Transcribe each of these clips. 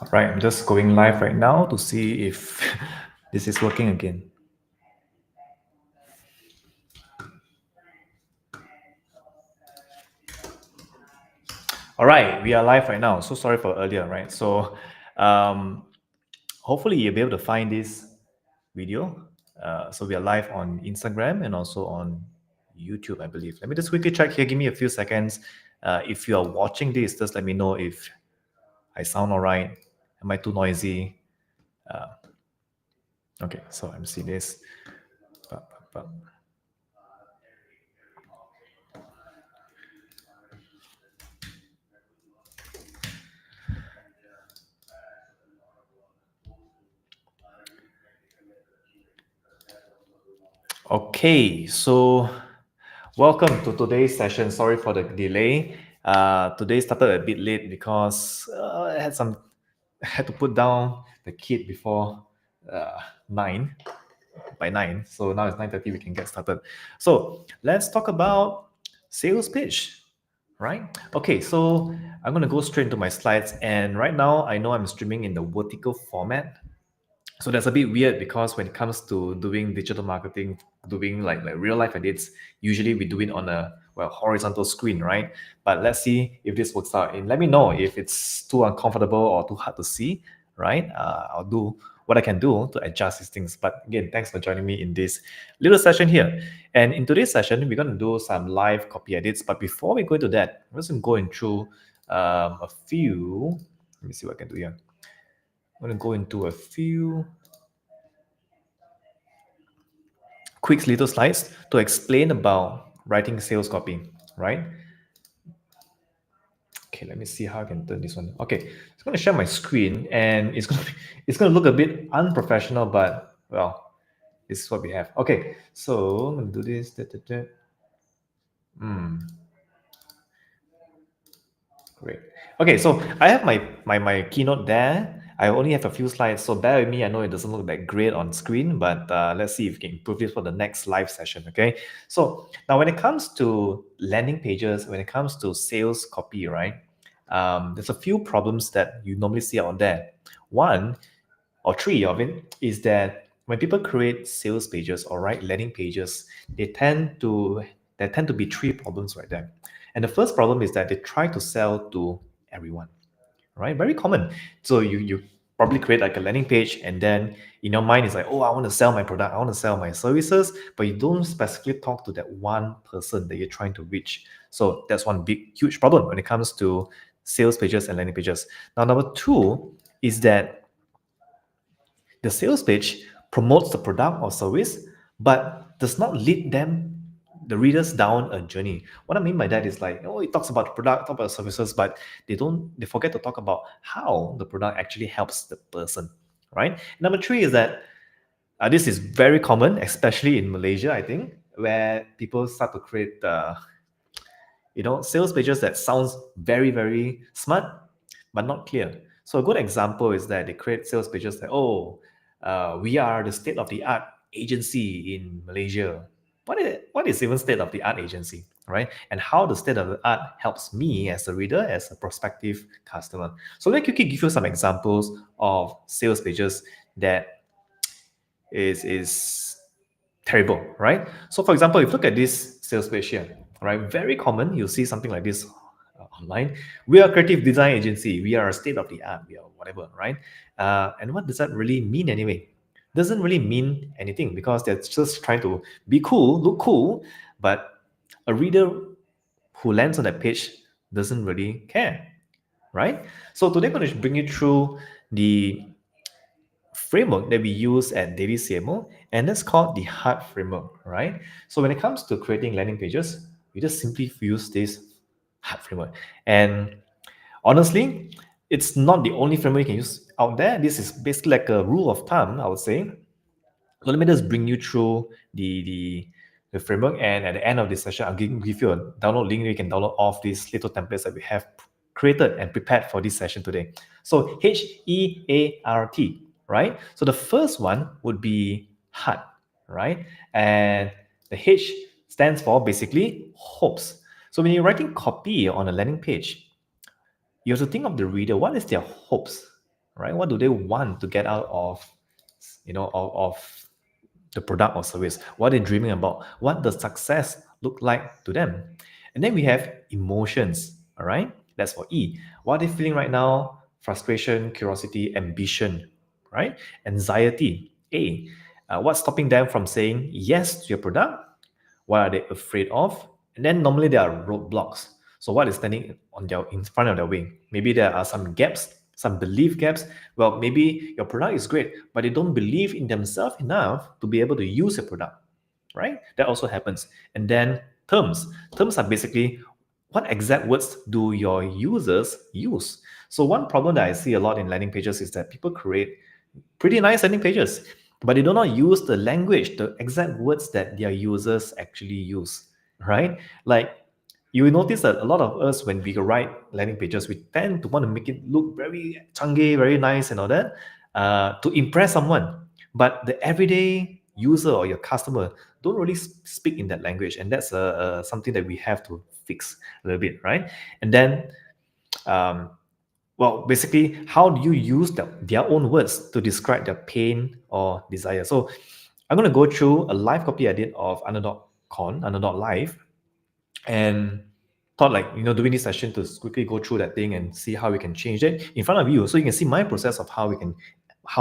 All right, I'm just going live right now to see if this is working again. All right, we are live right now. So sorry for earlier, right? So um, hopefully you'll be able to find this video. So we are live on Instagram and also on YouTube, I believe. Let me just quickly check here. Give me a few seconds. If you are watching this, just let me know if I sound all right. Am I too noisy? Okay, so I'm seeing this. Pa, pa, pa. Okay, so welcome to today's session. Sorry for the delay. Today started a bit late because I had some I had to put down the kid before 9 by 9. So now it's 9:30. We can get started. So let's talk about sales pitch, right? Okay, so I'm gonna go straight into my slides, and right now I know I'm streaming in the vertical format, so that's a bit weird because when it comes to doing digital marketing, doing like real life edits, usually we do it on a horizontal screen, right? But let's see if this works out, and let me know if it's too uncomfortable or too hard to see, right? I'll do what I can do to adjust these things. But again, thanks for joining me in this little session here. And in today's session, we're going to do some live copy edits. But before we go into that, I'm just going through a few. Let me see what I can do here. I'm going to go into a few quick little slides to explain about writing sales copy, right? Okay, let me see how I can turn this one. Okay, it's going to share my screen, and it's going to look a bit unprofessional, but well, this is what we have. Okay, so I'm going to do this. Great. Okay, so I have my keynote there. I only have a few slides, so bear with me. I know it doesn't look that great on screen, but let's see if we can improve this for the next live session. Okay. So now, when it comes to landing pages, when it comes to sales copy, right? There's a few problems that you normally see out there. One or three of it is that when people create sales pages or write landing pages, there tend to be three problems right there. And the first problem is that they try to sell to everyone, right? Very common. So you probably create like a landing page, and then in your mind it's like, oh, I want to sell my product, I want to sell my services, but you don't specifically talk to that one person that you're trying to reach. So that's one big huge problem when it comes to sales pages and landing pages. Now, number two is that the sales page promotes the product or service, but does not lead the readers down a journey. What I mean by that is like, oh, it talks about the product, talk about services, but they forget to talk about how the product actually helps the person, right? Number three is that this is very common, especially in Malaysia, I think, where people start to create sales pages that sounds very, very smart, but not clear. So a good example is that they create sales pages that, oh, we are the state-of-the-art agency in Malaysia. What is even state-of-the-art agency, right? And how the state-of-the-art helps me as a reader, as a prospective customer. So let me quickly give you some examples of sales pages that is terrible, right? So for example, if you look at this sales page here, right, very common, you'll see something like this online. We are a creative design agency. We are a state of the art. We are whatever, right? And what does that really mean anyway? Doesn't really mean anything because they're just trying to be cool, look cool, but a reader who lands on that page doesn't really care, right? So today I'm going to bring you through the framework that we use at DailyCMO, and that's called the HUD framework, right? So when it comes to creating landing pages, we just simply use this HUD framework. And honestly, it's not the only framework you can use out there. This is basically like a rule of thumb, I would say. So let me just bring you through the framework, and at the end of this session, I'll give you a download link. You can download all of these little templates that we have created and prepared for this session today. So HEART, right? So the first one would be HUD, right? And the H stands for basically hopes. So when you're writing copy on a landing page, you have to think of the reader. What is their hopes? right? What do they want to get out of, of the product or service? What they're dreaming about? What does success look like to them? And then we have emotions, all right? That's for E. What are they feeling right now? Frustration, curiosity, ambition, right? Anxiety, A. What's stopping them from saying yes to your product? What are they afraid of? And then normally there are roadblocks. So what is standing in front of their way? Maybe there are some gaps, some belief gaps. Well, maybe your product is great, but they don't believe in themselves enough to be able to use your product, right? That also happens. And then terms. Terms are basically what exact words do your users use? So one problem that I see a lot in landing pages is that people create pretty nice landing pages, but they do not use the language, the exact words that their users actually use, right? Like you will notice that a lot of us, when we write landing pages, we tend to want to make it look very changi, very nice and all that, to impress someone. But the everyday user or your customer don't really speak in that language, and that's something that we have to fix a little bit, right? And then um, well, basically, how do you use their own words to describe their pain or desire? So I'm going to go through a live copy I did of Underdog Live, and thought like, doing this session to quickly go through that thing and see how we can change it in front of you, so you can see my process of how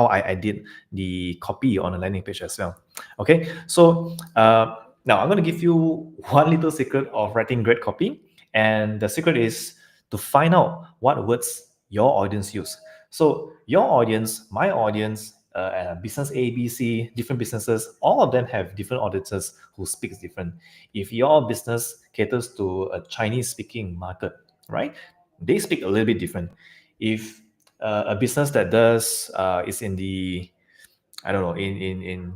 I did the copy on a landing page as well. Okay, so now I'm going to give you one little secret of writing great copy, and the secret is to find out what words your audience use. So your audience, my audience, business A, B, C, different businesses, all of them have different audiences who speaks different. If your business caters to a Chinese-speaking market, right, they speak a little bit different. If a business that does is in the, I don't know, in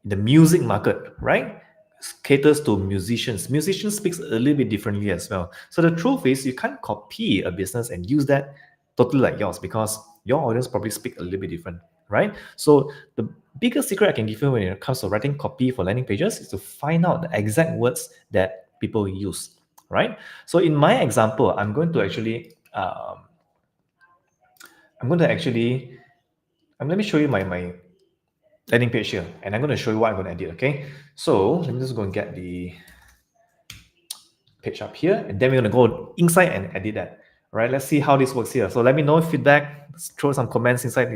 the music market, right, caters to musicians. Musicians speaks a little bit differently as well. So the truth is, you can't copy a business and use that totally like yours, because your audience probably speak a little bit different, right? So the biggest secret I can give you when it comes to writing copy for landing pages is to find out the exact words that people use, right? So in my example, let me show you my landing page here, and I'm going to show you what I'm going to edit. Okay, so let me just go and get the page up here, and then we're going to go inside and edit that. All right, let's see how this works here. So let me know feedback. Throw some comments inside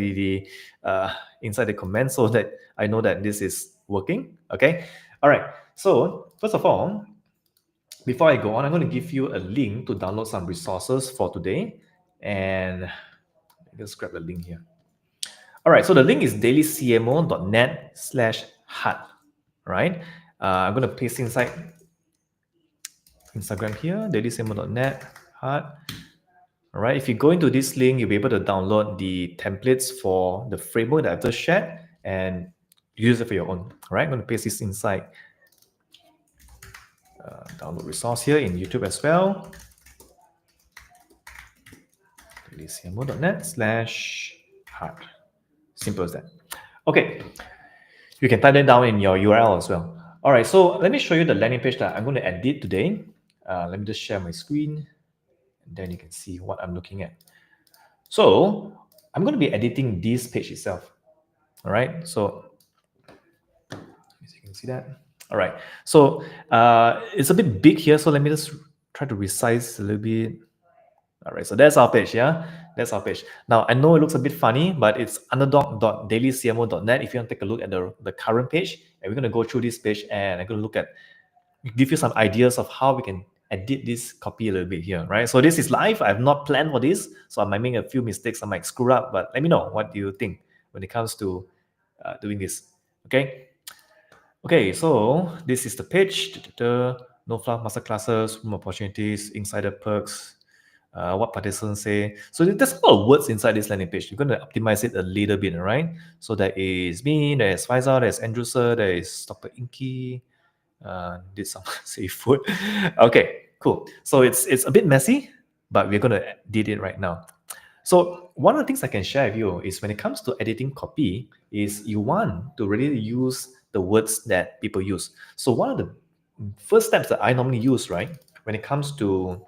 inside the comments, so that I know that this is working. Okay, all right. So first of all, before I go on, I'm going to give you a link to download some resources for today, and let's grab the link here. All right, so the link is dailycmo.net/hut, right? I'm going to paste inside Instagram here, dailycmo.net hut. All right, if you go into this link, you'll be able to download the templates for the framework that I've just shared and use it for your own. All right, I'm going to paste this inside. Download resource here in YouTube as well. dailycmo.net/hut. Simple as that. Okay, you can type that down in your URL as well. All right, so let me show you the landing page that I'm going to edit today. Let me just share my screen, and then you can see what I'm looking at. So I'm going to be editing this page itself. All right, so as you can see that. All right, so it's a bit big here, so let me just try to resize a little bit. All right, so that's our page, yeah? That's our page. Now, I know it looks a bit funny, but it's underdog.dailycmo.net if you want to take a look at the current page. And we're going to go through this page, and I'm going to look at, give you some ideas of how we can edit this copy a little bit here, right? So this is live. I have not planned for this, so I might make a few mistakes. I might screw up, but let me know, what do you think when it comes to doing this, okay? Okay, so this is the page. No fluff masterclasses, room opportunities, insider perks, what participants say. So there's a lot of words inside this landing page. You're going to optimize it a little bit, all right? So there is me, there's Faisal, there's Andrew Sir, there is Dr. Inky, did some say food. Okay, cool. So it's a bit messy, but we're going to edit it right now. So one of the things I can share with you is, when it comes to editing copy, is you want to really use the words that people use. So one of the first steps that I normally use, right, when it comes to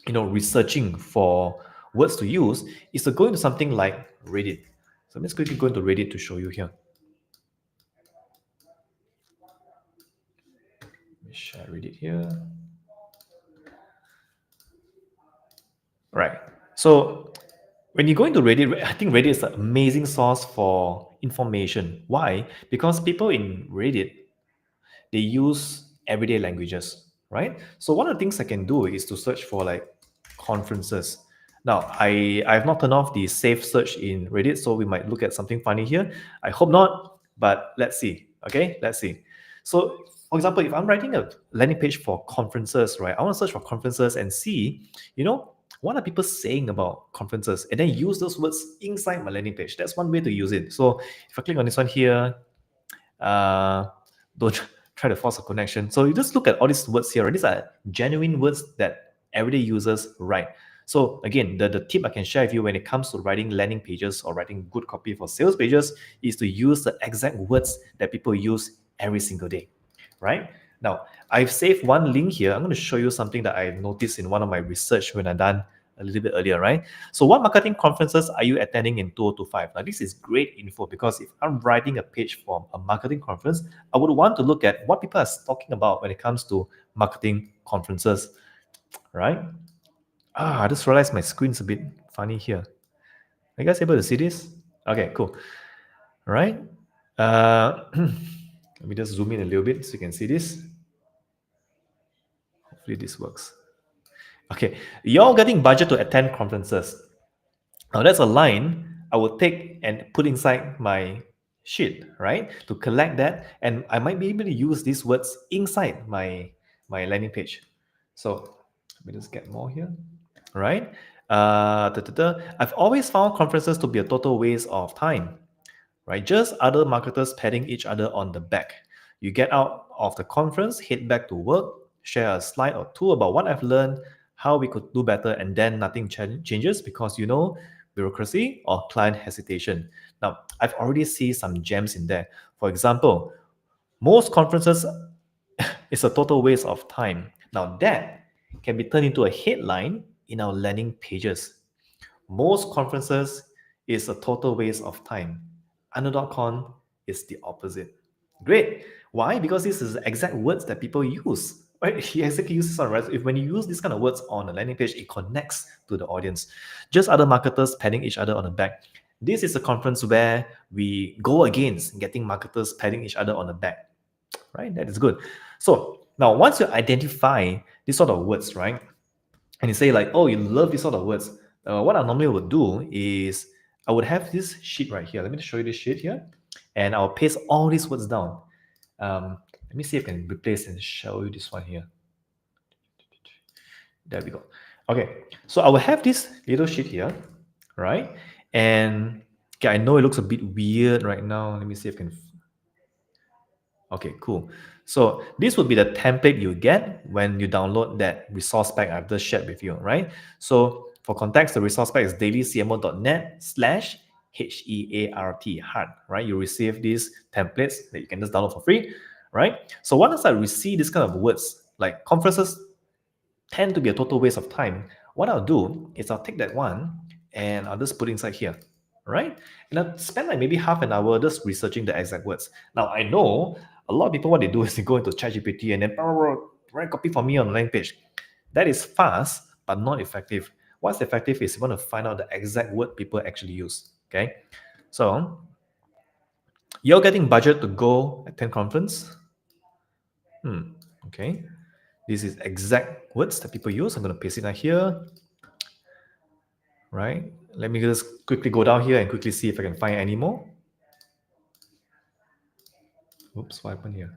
researching for words to use is to go into something like Reddit. So let's quickly go into Reddit to show you here. Let me share Reddit here. Right. So when you go into Reddit, I think Reddit is an amazing source for information. Why? Because people in Reddit, they use everyday languages, right? So one of the things I can do is to search for like conferences. Now, I have not turned off the safe search in Reddit, so we might look at something funny here. I hope not, but let's see. Okay, let's see. So, for example, if I'm writing a landing page for conferences, right? I want to search for conferences and see, what are people saying about conferences, and then use those words inside my landing page. That's one way to use it. So, if I click on this one here, uh, don't try to force a connection. So you just look at all these words here. Right? These are genuine words that everyday users write. So again, the tip I can share with you when it comes to writing landing pages or writing good copy for sales pages is to use the exact words that people use every single day, right? Now, I've saved one link here. I'm going to show you something that I noticed in one of my research when I done a little bit earlier, right? So what marketing conferences are you attending in 2025? Now, this is great info because if I'm writing a page for a marketing conference, I would want to look at what people are talking about when it comes to marketing conferences, right? I just realized my screen's a bit funny here. Are you guys able to see this? Okay, cool. All right. Let me just zoom in a little bit so you can see this. Hopefully this works. Okay, you're getting budget to attend conferences. Now that's a line I would take and put inside my sheet, right? To collect that, and I might be able to use these words inside my landing page. So let me just get more here, right? I've always found conferences to be a total waste of time, right? Just other marketers patting each other on the back. You get out of the conference, head back to work, share a slide or two about what I've learned, how we could do better, and then nothing changes because bureaucracy or client hesitation. Now, I've already seen some gems in there. For example, most conferences is a total waste of time. Now, that can be turned into a headline in our landing pages. Most conferences is a total waste of time. Underdog.com is the opposite. Great. Why? Because this is the exact words that people use. Right? He exactly uses on right. If when you use these kind of words on a landing page, it connects to the audience. Just other marketers patting each other on the back. This is a conference where we go against getting marketers patting each other on the back. Right? That is good. So now once you identify these sort of words, right? And you say like, oh, you love these sort of words. What I normally would do is I would have this sheet right here. Let me just show you this sheet here. And I'll paste all these words down. Let me see if I can replace and show you this one here. There we go. Okay, so I will have this little sheet here, right? And okay, I know it looks a bit weird right now. Let me see if I can. Okay, cool. So this would be the template you get when you download that resource pack I've just shared with you, right? So for context, the resource pack is dailycmo.net/HEART, heart, right? You receive these templates that you can just download for free, right? So once I receive this kind of words, like conferences tend to be a total waste of time, what I'll do is I'll take that one and I'll just put it inside here, right? And I'll spend like maybe half an hour just researching the exact words. Now, I know a lot of people, what they do is they go into ChatGPT and then write copy for me on the landing page. That is fast, but not effective. What's effective is you want to find out the exact word people actually use, okay? So, you're getting budget to go attend conference. Okay. This is exact words that people use. I'm going to paste it down here. Right. Let me just quickly go down here and quickly see if I can find any more. Oops, what happened here?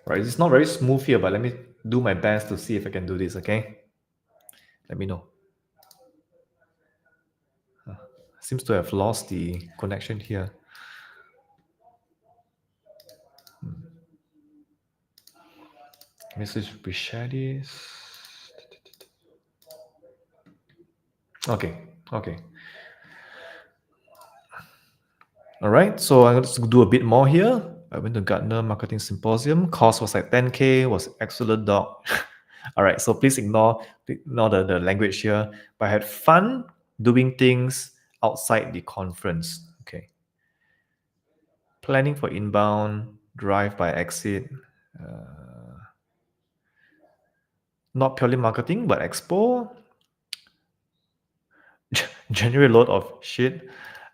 Right, it's not very smooth here, but let me do my best to see if I can do this, okay? Let me know. Seems to have lost the connection here. Let me just reshare this. Okay, okay. All right, so I'm going to do a bit more here. I went to Gartner Marketing Symposium. Cost was like 10K, was excellent dog. All right, so please ignore the language here. But I had fun doing things outside the conference. Okay. Planning for inbound, drive by exit, not purely marketing, but expo, generate a lot of shit.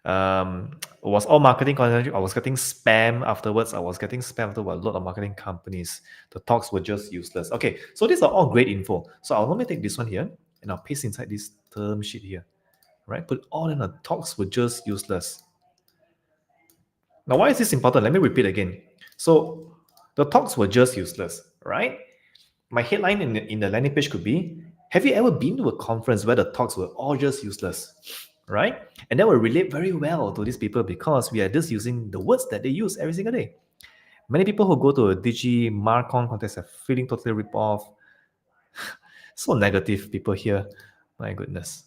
Was all marketing content. I was getting spam afterwards. I was getting spam afterwards. A lot of marketing companies. The talks were just useless. Okay, so these are all great info. So I'll normally take this one here and I'll paste inside this term sheet here. Right? Put all in the talks were just useless. Now, why is this important? Let me repeat again. So the talks were just useless, right? My headline in the landing page could be, have you ever been to a conference where the talks were all just useless? Right? And that will relate very well to these people because we are just using the words that they use every single day. Many people who go to a Digi Marcon contest are feeling totally ripped off. So negative people here. My goodness.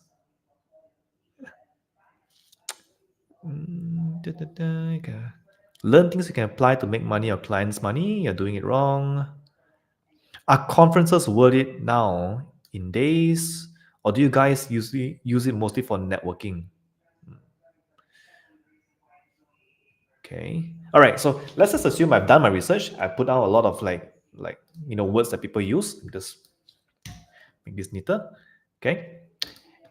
Learn things you can apply to make money or clients' money. You're doing it wrong. Are conferences worth it now in days, or do you guys usually use it mostly for networking? Okay. All right. So let's just assume I've done my research. I put out a lot of words that people use. Just make this neater. Okay.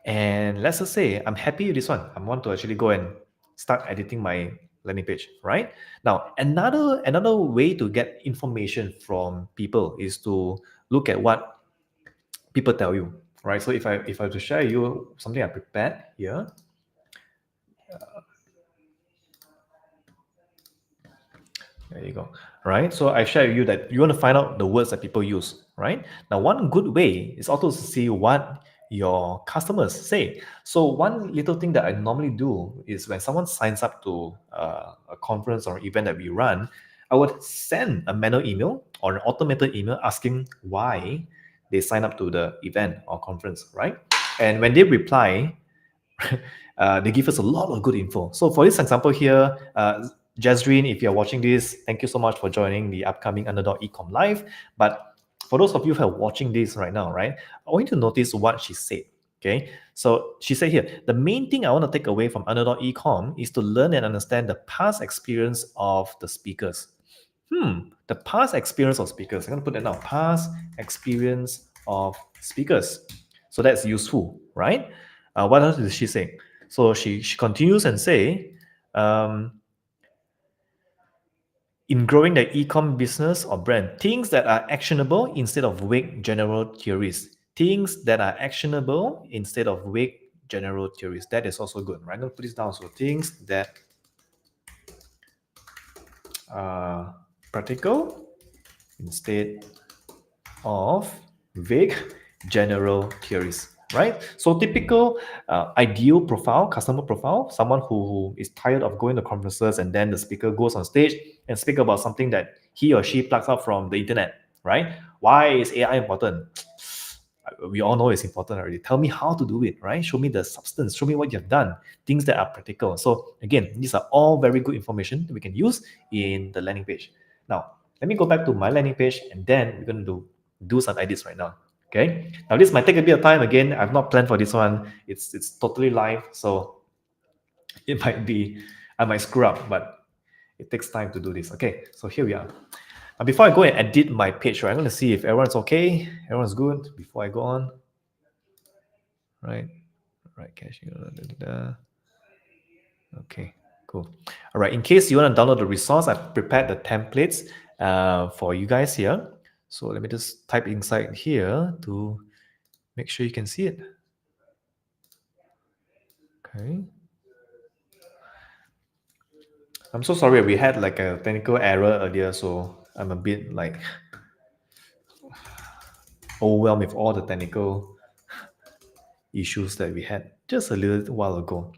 And let's just say I'm happy with this one. I want to actually go and start editing my landing page, right? Now, another way to get information from people is to look at what people tell you, right? So if I have to share you something I prepared here, there you go. Right. So I share with you that you want to find out the words that people use. Right. Now, one good way is also to see what your customers say. So one little thing that I normally do is when someone signs up to a conference or event that we run, I would send a manual email or an automated email asking why they sign up to the event or conference. Right. And when they reply, they give us a lot of good info. So for this example here, Jazreen, if you're watching this, thank you so much for joining the upcoming Underdog Ecom Live. But for those of you who are watching this right now, right, I want you to notice what she said. Okay, so she said here, the main thing I want to take away from Underdog Ecom is to learn and understand the past experience of the speakers. The past experience of speakers. I'm going to put that now. Past experience of speakers. So that's useful, right? What else is she saying? So she continues and say, in growing the e-com business or brand, things that are actionable instead of vague general theories. Things that are actionable instead of vague general theories. That is also good, right? I'm going to put this down. So things that are practical instead of vague general theories, right? So typical ideal profile, customer profile, someone who is tired of going to conferences and then the speaker goes on stage and speak about something that he or she plucks up from the internet, right? Why is AI important? We all know it's important already. Tell me how to do it, right? Show me the substance, show me what you've done, things that are practical. So again, these are all very good information that we can use in the landing page. Now, let me go back to my landing page and then we're going to do some edits right now. Okay. Now this might take a bit of time. Again, I've not planned for this one. It's totally live, so it might be I might screw up, but it takes time to do this. Okay. So here we are. Now before I go and edit my page, right, I'm going to see if everyone's okay. Everyone's good before I go on. Right. Right. Caching. Okay. Cool. All right. In case you want to download the resource, I've prepared the templates for you guys here. So let me just type inside here to make sure you can see it. Okay. I'm so sorry. We had like a technical error earlier, so I'm a bit like overwhelmed with all the technical issues that we had just a little while ago.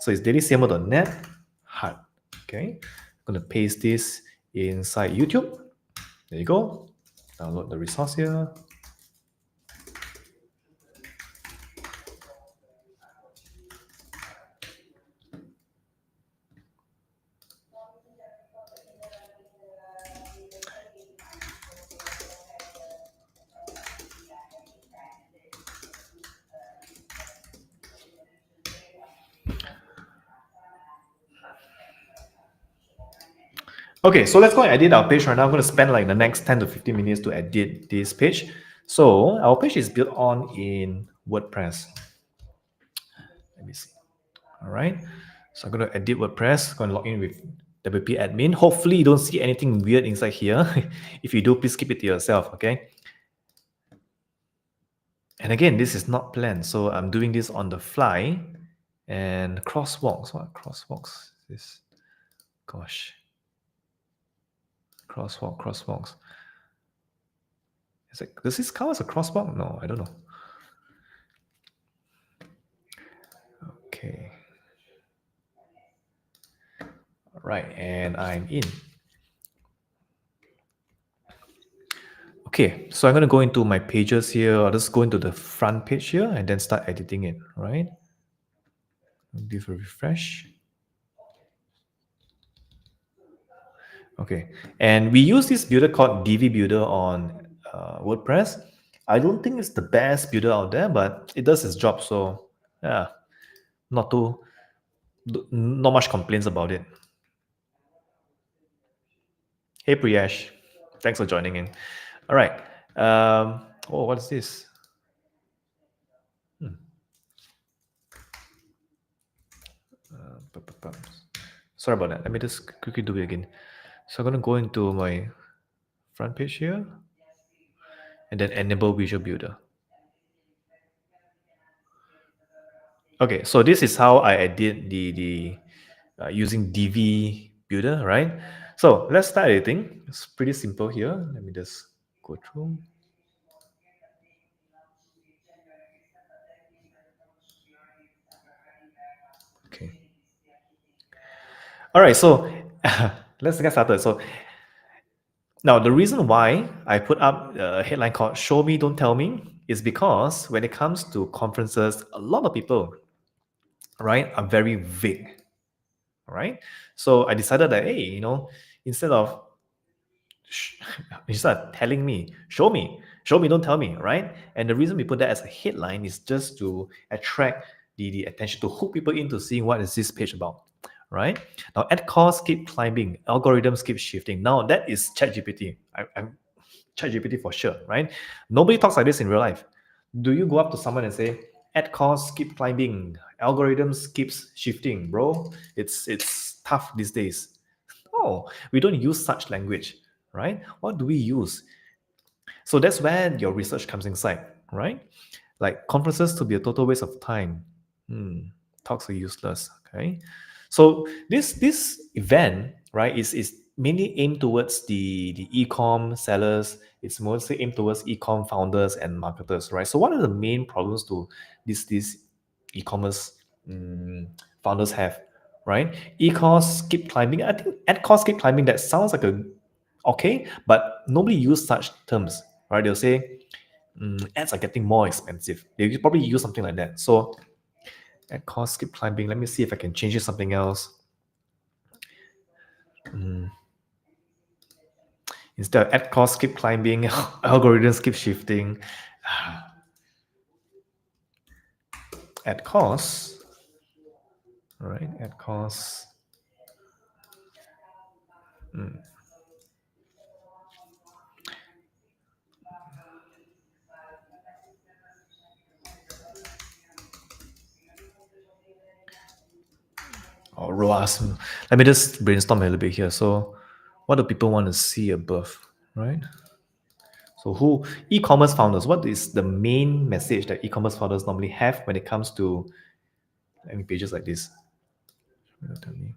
So it's dailycmo.net hard. Okay. I'm going to paste this inside YouTube. There you go. Download the resource here. Okay, so let's go and edit our page right now. I'm going to spend like the next 10 to 15 minutes to edit this page. So our page is built on in WordPress. Let me see. All right. So I'm going to edit WordPress, going to log in with WP admin. Hopefully you don't see anything weird inside here. If you do, please keep it to yourself, okay? And again, this is not planned. So I'm doing this on the fly. And crosswalks, what crosswalks is this? Gosh. Crosswalks. Is it, does this count as a crosswalk? No, I don't know. Okay. All right, and I'm in. Okay, so I'm going to go into my pages here. I'll just go into the front page here and then start editing it, right? Give a refresh. Okay, and we use this builder called DV Builder on WordPress. I don't think it's the best builder out there, but it does its job. So yeah, not much complaints about it. Hey Priyesh, thanks for joining in. All right. Oh, what is this? Sorry about that. Let me just quickly do it again. So I'm going to go into my front page here and then enable Visual Builder. Okay, so this is how I edit the using DV Builder, right? So let's start editing. It's pretty simple here. Let me just go through. Okay. All right, so let's get started. So now the reason why I put up a headline called "Show Me, Don't Tell Me" is because when it comes to conferences, a lot of people, right, are very vague, right? So I decided that, hey, instead of instead of telling me, show me, don't tell me, right? And the reason we put that as a headline is just to attract the attention, to hook people into seeing what is this page about, right? Now, ad costs keep climbing, algorithms keep shifting. Now, that is ChatGPT. I'm ChatGPT for sure, right? Nobody talks like this in real life. Do you go up to someone and say, ad costs keep climbing, algorithms keeps shifting, bro? It's tough these days. Oh, we don't use such language, right? What do we use? So that's where your research comes inside, right? Like conferences to be a total waste of time. Talks are useless. Okay. So this event, right, is mainly aimed towards the e-com sellers. It's mostly aimed towards e-com founders and marketers, right? So what are the main problems to these e-commerce founders have, right? E-costs keep climbing. I think ad costs keep climbing. That sounds like a okay, but nobody use such terms, right? They'll say ads are getting more expensive. They probably use something like that. So ad costs keep climbing. Let me see if I can change it to something else. Instead of ad costs keep climbing, algorithms keep shifting. Ad costs, right? Ad costs. Or ROAS. Let me just brainstorm a little bit here. So, what do people want to see above, right? So, who e-commerce founders? What is the main message that e-commerce founders normally have when it comes to any pages like this? Tell me.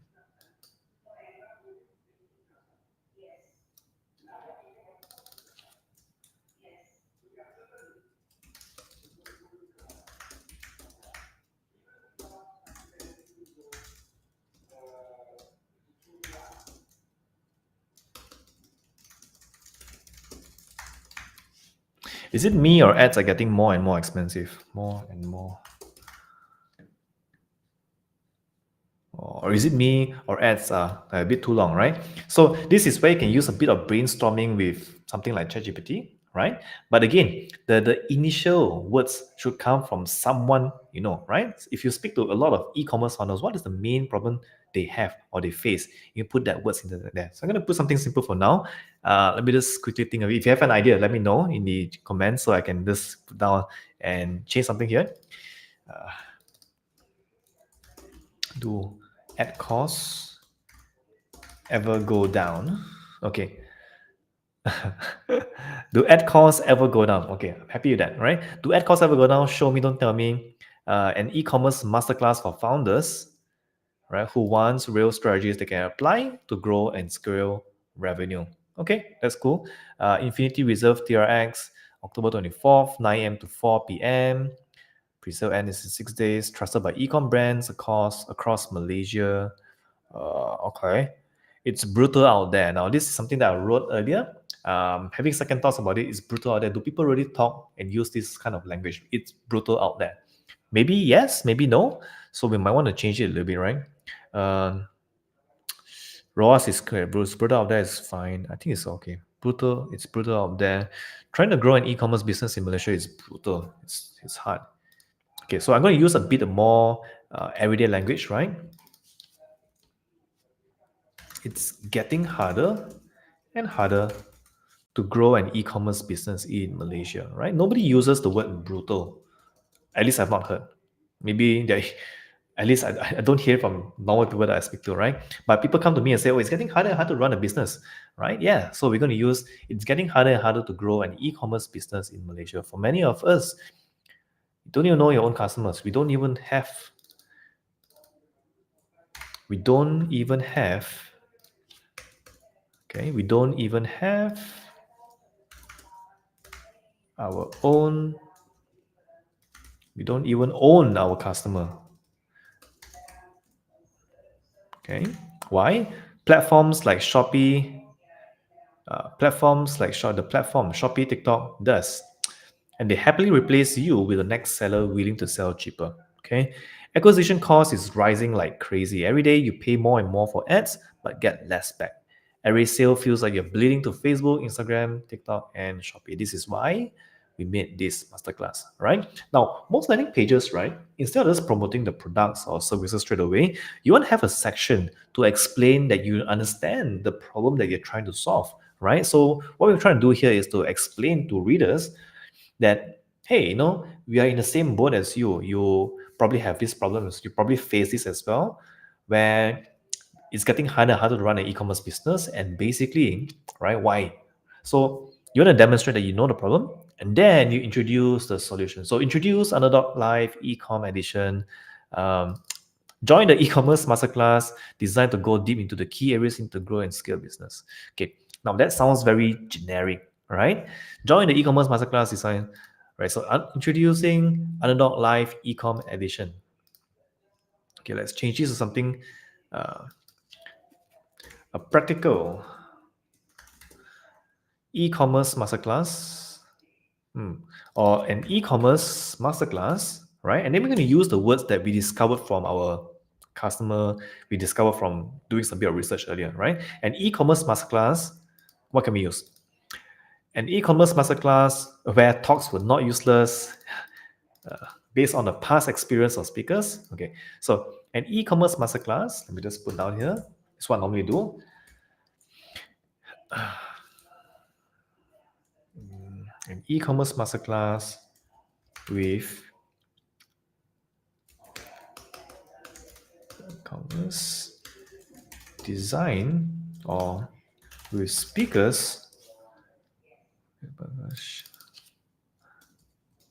Is it me or ads are getting more and more expensive? More and more. Or is it me or ads are a bit too long, right? So this is where you can use a bit of brainstorming with something like ChatGPT, right? But again, the initial words should come from someone you know, right? If you speak to a lot of e-commerce founders, what is the main problem they have or they face? You put that words into there. So I'm going to put something simple for now. Let me just quickly think of it. If you have an idea, let me know in the comments so I can just put down and change something here. Do ad costs ever go down? Okay. Do ad costs ever go down? Okay, I'm happy with that, right? Do ad costs ever go down? Show me, don't tell me. An e-commerce masterclass for founders, right? Who wants real strategies they can apply to grow and scale revenue. Okay, that's cool. Infinity Reserve TRX, October 24th, 9 a.m. to 4 p.m. Pre-sale end is in 6 days. Trusted by e-com brands across Malaysia. Okay. It's brutal out there. Now, this is something that I wrote earlier. Having second thoughts about it, it's brutal out there. Do people really talk and use this kind of language? It's brutal out there. Maybe yes, maybe no. So we might want to change it a little bit, right? Ross is correct. Bruce, brutal out there is fine. I think it's okay. Brutal, it's brutal out there. Trying to grow an e-commerce business in Malaysia is brutal. It's hard. Okay, so I'm going to use a bit more everyday language, right? It's getting harder and harder to grow an e-commerce business in Malaysia, right? Nobody uses the word brutal. At least I've not heard. Maybe they, at least I don't hear from normal people that I speak to, right? But people come to me and say, oh, it's getting harder and harder to run a business, right? Yeah. So we're going to use it's getting harder and harder to grow an e-commerce business in Malaysia. For many of us, you don't even know your own customers. We don't even have we don't even have our own we don't even own our customer. Okay, why? Platforms like Shopee, the platform Shopee, TikTok does, and they happily replace you with the next seller willing to sell cheaper. Okay, acquisition cost is rising like crazy. Every day you pay more and more for ads, but get less back. Every sale feels like you're bleeding to Facebook, Instagram, TikTok, and Shopee. This is why we made this masterclass, right? Now, most landing pages, right, instead of just promoting the products or services straight away, you want to have a section to explain that you understand the problem that you're trying to solve, right? So what we're trying to do here is to explain to readers that, hey, we are in the same boat as you. You probably have these problems. You probably face this as well, where it's getting harder and harder to run an e-commerce business. And basically, right, why? So you want to demonstrate that you know the problem, and then you introduce the solution. So introduce Underdog Live e-com edition. Join the e-commerce masterclass designed to go deep into the key areas into grow and scale business. Okay, now that sounds very generic, right? Join the e-commerce masterclass design, right? So introducing Underdog Live e-com edition. Okay, let's change this to something, a practical e-commerce masterclass, or an e-commerce masterclass, right? And then we're going to use the words that we discovered from our customer, we discovered from doing some bit of research earlier, right? An e-commerce masterclass, what can we use? An e-commerce masterclass where talks were not useless, based on the past experience of speakers. Okay, so an e-commerce masterclass, let me just put down here. It's what I normally do. An e-commerce masterclass with commerce design or with speakers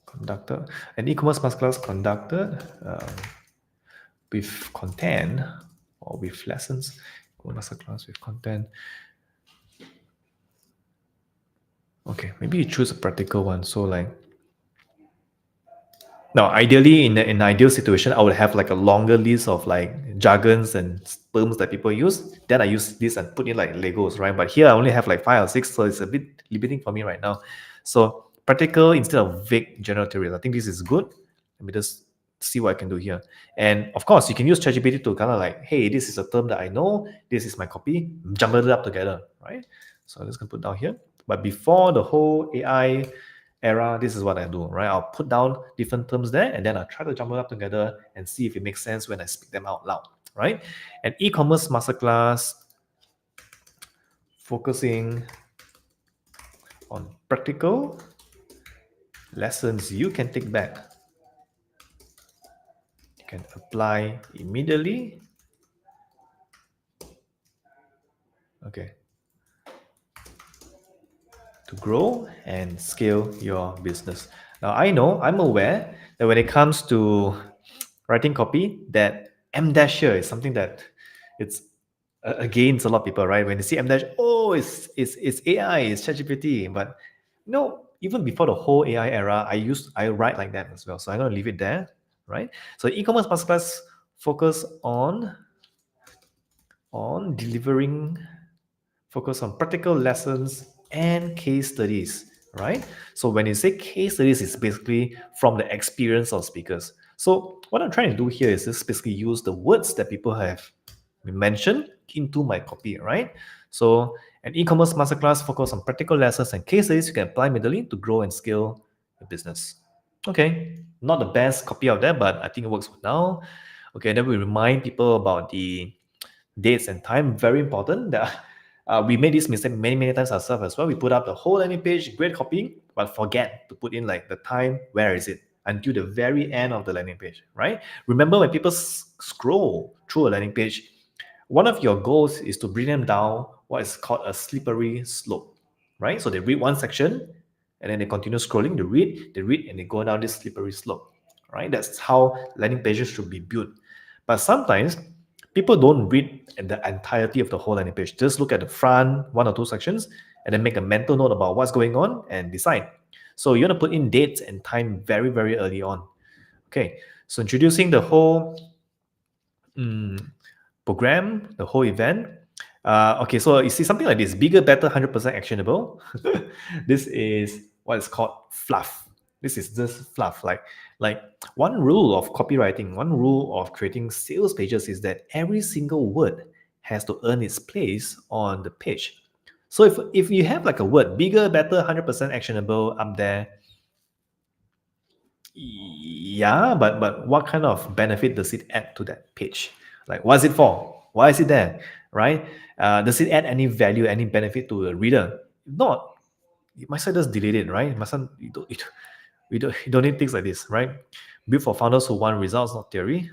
conducted, an e-commerce masterclass conducted with content or with lessons, masterclass with content. Okay, maybe you choose a practical one. So like, now ideally in an ideal situation, I would have like a longer list of like jargons and terms that people use. Then I use this and put in like Legos, right? But here I only have like 5 or 6, so it's a bit limiting for me right now. So practical instead of vague general theories. I think this is good. Let me just see what I can do here. And of course, you can use ChatGPT to kind of like, hey, this is a term that I know. This is my copy. Jumble it up together, right? So I'm just gonna put down here. But before the whole AI era, this is what I do, right? I'll put down different terms there and then I'll try to jumble up together and see if it makes sense when I speak them out loud, right? And e-commerce masterclass focusing on practical lessons you can take back. You can apply immediately. Okay. To grow and scale your business. Now, I'm aware that when it comes to writing copy, that M dash here is something that it's against a lot of people, right? When they see M dash, oh, it's AI, it's ChatGPT. But no, even before the whole AI era, I write like that as well. So I'm gonna leave it there, right? So e-commerce masterclass focus on delivering, focus on practical lessons and case studies, right? So when you say case studies, it's basically from the experience of speakers. So what I'm trying to do here is just basically use the words that people have mentioned into my copy, right? So an e-commerce masterclass focus on practical lessons and case studies you can apply immediately to grow and scale your business. Okay, not the best copy out there, but I think it works for now. Okay, then we remind people about the dates and time, very important. We made this mistake many times ourselves as well. We put up the whole landing page, great copy, but forget to put in like the time, where is it, until the very end of the landing page, right? Remember, when people scroll through a landing page, one of your goals is to bring them down what is called a slippery slope, right? So they read one section and then they continue scrolling, they read, and they go down this slippery slope, right? That's how landing pages should be built. But sometimes people don't read the entirety of the whole landing page. Just look at the front one or two sections and then make a mental note about what's going on and decide. So you want to put in dates and time very early on. Okay, so introducing the whole program, the whole event. Okay, so you see something like this: bigger, better, 100% actionable. This is what is called fluff. This is just fluff. Like one rule of copywriting, one rule of creating sales pages is that every single word has to earn its place on the page. So if you have like a word bigger, better, 100% actionable up there, yeah, but what kind of benefit does it add to that page? Like, what's it for? Why is it there? Right? Does it add any value, any benefit to the reader? If not, you might as well just delete it, right? You don't need things like this, right? Built for founders who want results, not theory.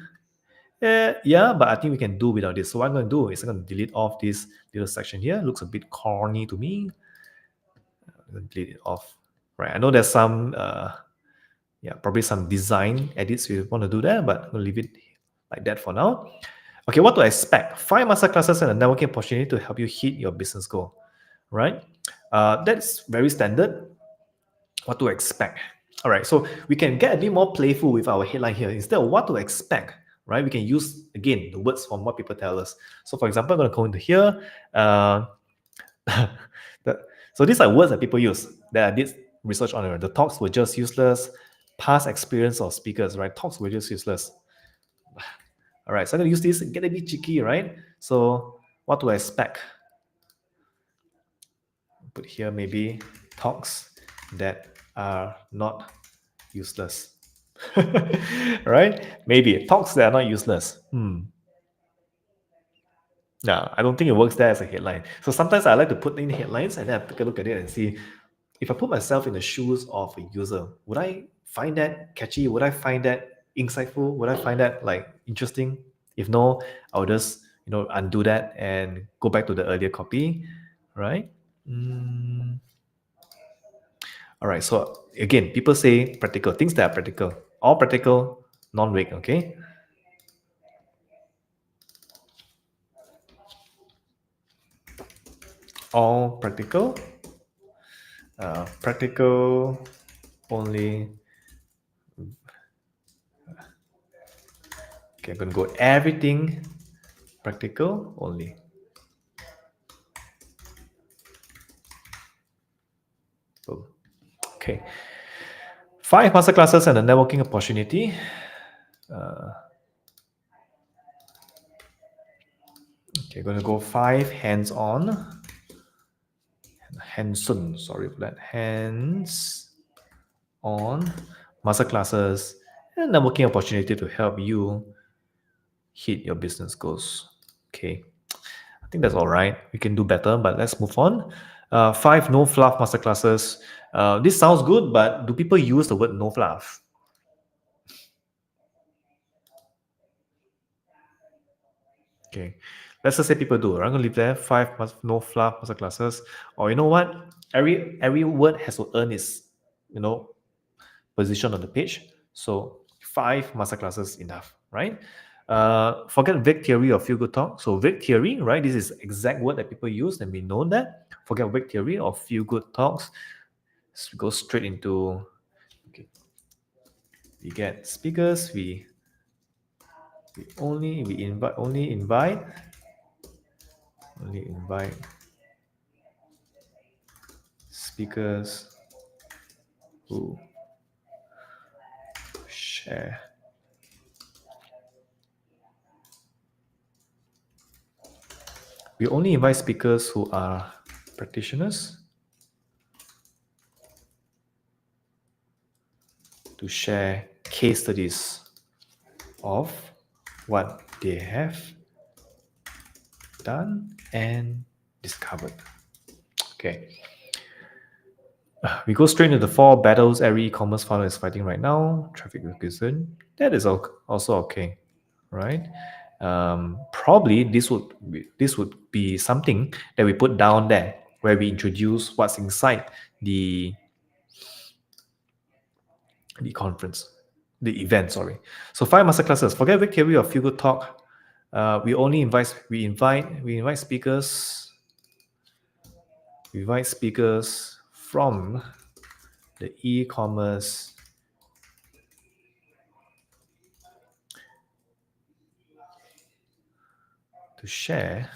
Yeah, but I think we can do without this. So what I'm going to do is I'm going to delete off this little section here. Looks a bit corny to me. I'm going to delete it off. Right? I know there's some probably some design edits we want to do there, but we'll leave it like that for now. Okay, what to expect? 5 masterclasses and a networking opportunity to help you hit your business goal, right? That's very standard. What to expect? All right, so we can get a bit more playful with our headline here. Instead of what to expect, right? We can use, again, the words from what people tell us. So for example, I'm going to go into here. So these are words that people use that I did research on it. The talks were just useless. Past experience of speakers, right? Talks were just useless. All right, so I'm gonna use this, get a bit cheeky, right? So what do I expect? Put here maybe talks that are not useless. Right? Maybe talks that are not useless. No, I don't think it works there as a headline. So sometimes I like to put in headlines and then I take a look at it and see if I put myself in the shoes of a user, would I find that catchy? Would I find that insightful? Would I find that like interesting? If no, I'll just undo that and go back to the earlier copy, right? All right. So again, people say practical things that are practical, all practical, non-vague. Okay. All practical, practical only. Okay, I'm gonna go everything practical only. Okay. 5 masterclasses and a networking opportunity. Okay, going to go 5 hands-on. hands-on, sorry for that, hands-on masterclasses and networking opportunity to help you hit your business goals. Okay, I think that's all right. We can do better, but let's move on. 5 no fluff masterclasses. This sounds good, but do people use the word no fluff? Okay, let's just say people do. I'm gonna leave there 5 no fluff masterclasses. Or you know what? Every word has to earn its position on the page. So 5 masterclasses enough, right? Forget vague theory or feel good talk. So vague theory, right? This is exact word that people use, and we know that. Forget vague theory or feel good talks. So we go straight into okay. We get speakers. We invite speakers who share. We only invite speakers who are practitioners to share case studies of what they have done and discovered. Okay. We go straight into the 4 battles every e-commerce founder is fighting right now. Traffic acquisition. That is also okay, right? Probably this would be something that we put down there where we introduce what's inside the conference, the event. Sorry. So 5 masterclasses. Forget vague theory or feel good talk. We invite speakers. We invite speakers from the e-commerce to share.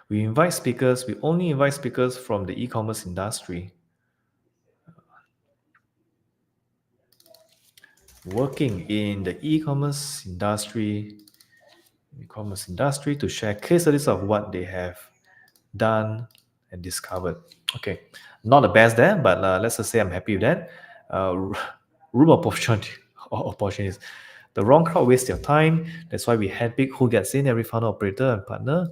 We only invite speakers from the e-commerce industry working in the e-commerce industry to share case studies of what they have done and discovered. Okay, not the best there, but let's just say I'm happy with that. Room opportunities. The wrong crowd wastes your time. That's why we handpick who gets in, every founder, operator, and partner.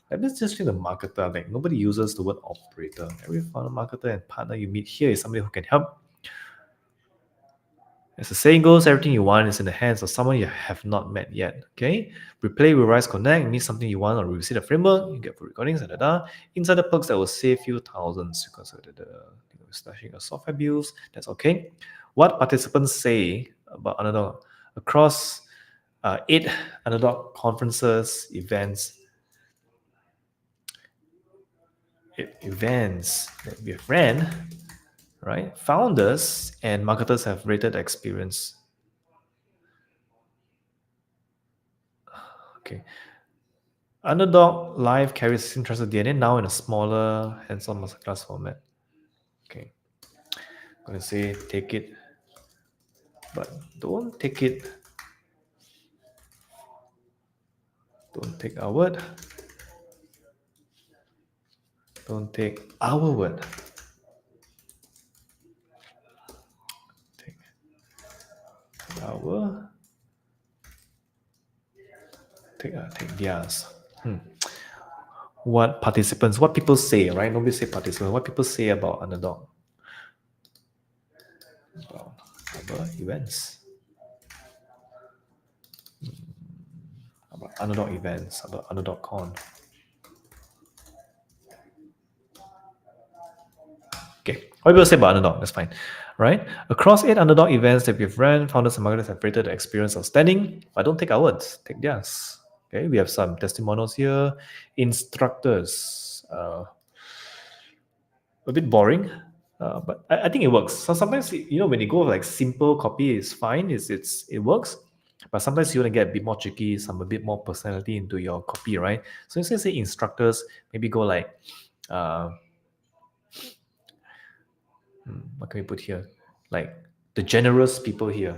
Let me just think the marketer. Like nobody uses the word operator. Every founder, marketer, and partner you meet here is somebody who can help. As the saying goes, everything you want is in the hands of someone you have not met yet. Okay? Replay, revise, connect, meet something you want, or revisit a framework, you get full recordings, insider perks that will save you thousands because of slashing your software bills. That's okay. What participants say about Underdog across 8 Underdog conferences, events that we have ran, right? Founders and marketers have rated the experience. Okay. Underdog Live carries interested DNA now in a smaller hands-on masterclass format. Okay. I'm going to say take it, but don't take it. Don't take our word. Don't take our word. Take our. Take theirs. What people say, right? Nobody say participants. What people say about Underdog. About our events. About Underdog events. About Underdog Con. Okay, what people say about Underdog, that's fine, right? Across 8 Underdog events that we've ran, founders and marketers have rated the experience outstanding, but don't take our words, take theirs. Okay, we have some testimonials here. Instructors, a bit boring, but I think it works. So sometimes, when you go like simple copy is fine, it works. But sometimes you want to get a bit more tricky, a bit more personality into your copy, right? So instead of say instructors, maybe go like, what can we put here? Like the generous people here,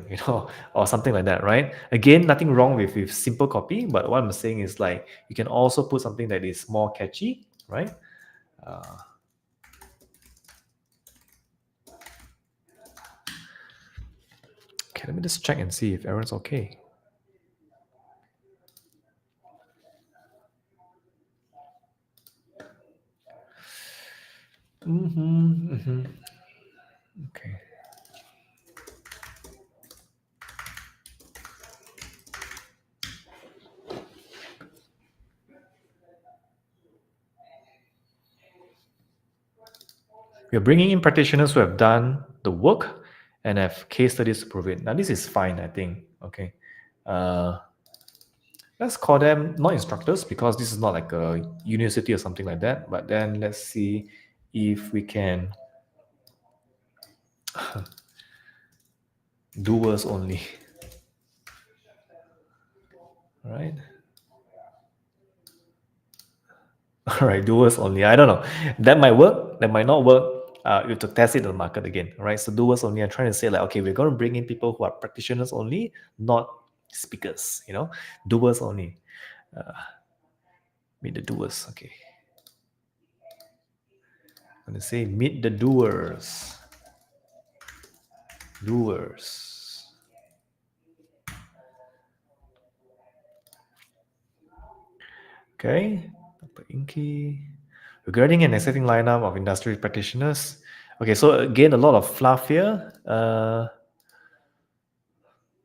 or something like that, right? Again, nothing wrong with simple copy, but what I'm saying is like you can also put something that is more catchy, right? Okay, let me just check and see if everyone's okay. Okay. We are bringing in practitioners who have done the work and have case studies to prove it. Now, this is fine, I think. Okay. Uh, let's call them not instructors because this is not like a university or something like that. But then let's see if we can doers only. All right. All right, doers only. I don't know. That might work. That might not work. You have to test it in the market again. All right. So doers only. I'm trying to say like, okay, we're going to bring in people who are practitioners only, not speakers. Doers only. Meet the doers. Okay. I'm gonna say meet the doers. Doers. Okay. Dr. Inky. Regarding an exciting lineup of industry practitioners. Okay, so again, a lot of fluff here. I'm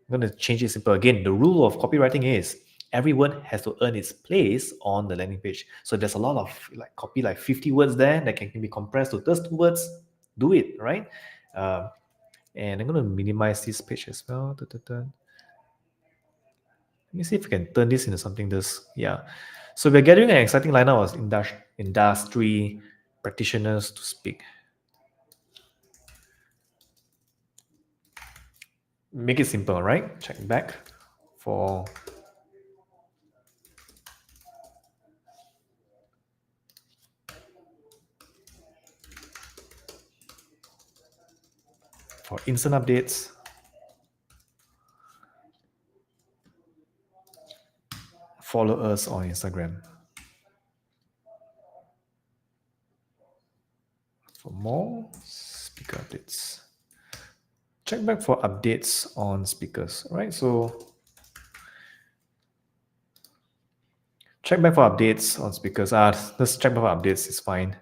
going to change it simple again. The rule of copywriting is every word has to earn its place on the landing page. So there's a lot of like copy, like 50 words there that can be compressed to just 2 words. Do it, right? And I'm going to minimize this page as well. Let me see if we can turn this into something this, yeah. So we're getting an exciting lineup of industry practitioners to speak. Make it simple, right? Check back for instant updates. Follow us on Instagram for more speaker updates. Check back for updates on speakers, right? So check back for updates on speakers. Let's check back for updates is fine.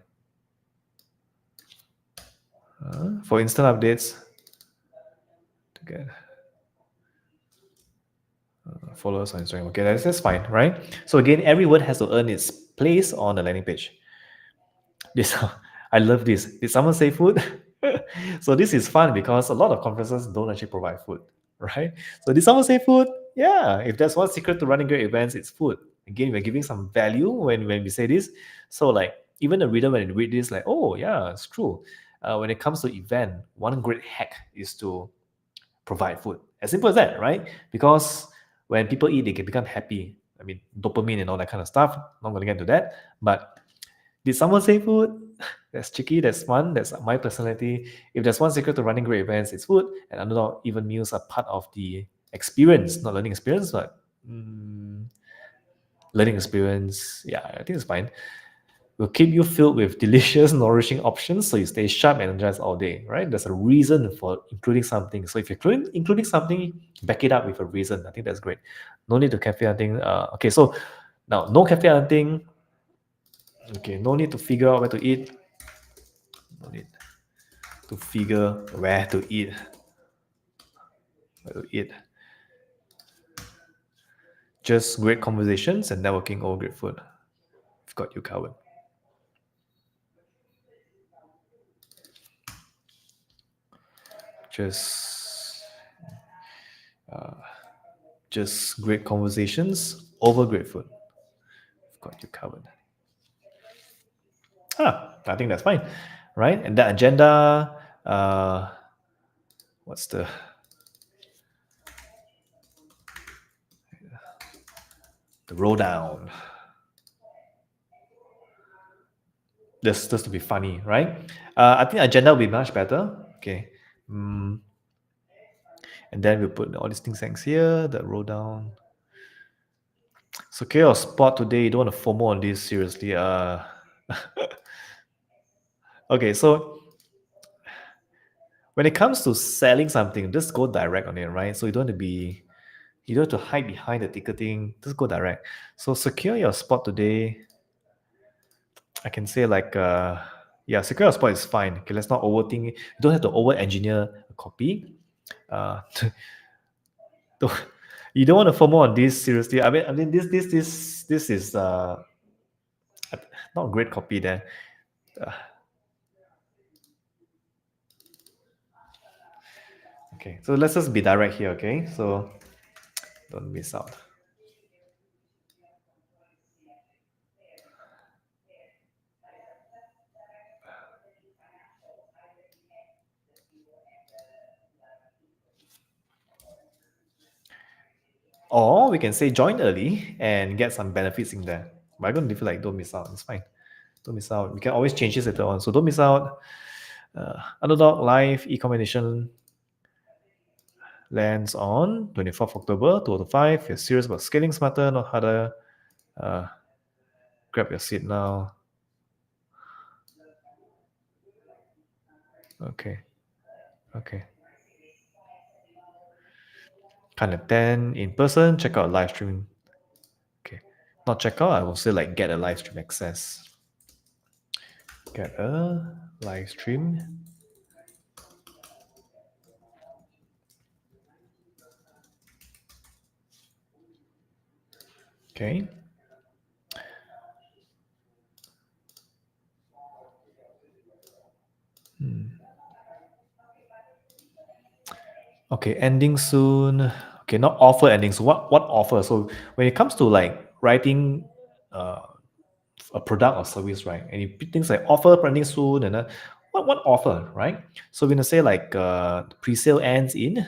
For instant updates, okay. Follow us on Instagram. Okay, that's fine, right? So again, every word has to earn its place on the landing page. This I love this. Did someone say food? So this is fun because a lot of conferences don't actually provide food, right? So did someone say food? Yeah. If there's one secret to running great events, it's food. Again, we're giving some value when we say this. So like even the reader when they read this, like, oh yeah, it's true. When it comes to event, one great hack is to provide food. As simple as that, right? Because when people eat, they can become happy. I mean, dopamine and all that kind of stuff. Not going to get into that. But did someone say food? That's tricky. That's fun. That's my personality. If there's one secret to running great events, it's food. And Underdog even meals are part of the experience, not learning experience, but learning experience. Yeah, I think it's fine. Will keep you filled with delicious, nourishing options so you stay sharp and energized all day, right? There's a reason for including something. So if you're including something, back it up with a reason. I think that's great. No need to cafe hunting. Okay, so now no cafe hunting. Okay, no need to figure out where to eat. No need to figure where to eat. Where to eat. Just great conversations and networking over great food. I've got you covered. Just just great conversations over great food. I've got you covered. I think that's fine, right? And the agenda, what's the roll down? Just to be funny, right? I think agenda will be much better. Okay. And then we'll put all these things here, the roll down. So chaos spot today. You don't want to FOMO on this seriously. Okay, so when it comes to selling something, just go direct on it, right? So you don't have to hide behind the ticketing, just go direct. So secure your spot today. I can say like yeah, secure your spot is fine. Okay, let's not overthink it. You don't have to over engineer a copy. Uh don't, you don't want to FOMO on this seriously. I mean this is not a great copy there. Uh, okay, so let's just be direct here, okay? So don't miss out. Or we can say join early and get some benefits in there. But I'm going to feel like don't miss out. It's fine. Don't miss out. We can always change this later on. So don't miss out. Underdog Live e-combination lands on 24th October 2005. If you're serious about scaling smarter, not harder, uh, grab your seat now. Okay. Okay. Can't attend in person, check out live stream. Okay. Not check out, I will say like get a live stream access. Get a live stream. Okay. Okay, ending soon. Okay, not offer ending. So what offer? So when it comes to like writing uh, a product or service, right? And you put things like offer ending soon and what offer, right? So we're gonna say like pre-sale ends in,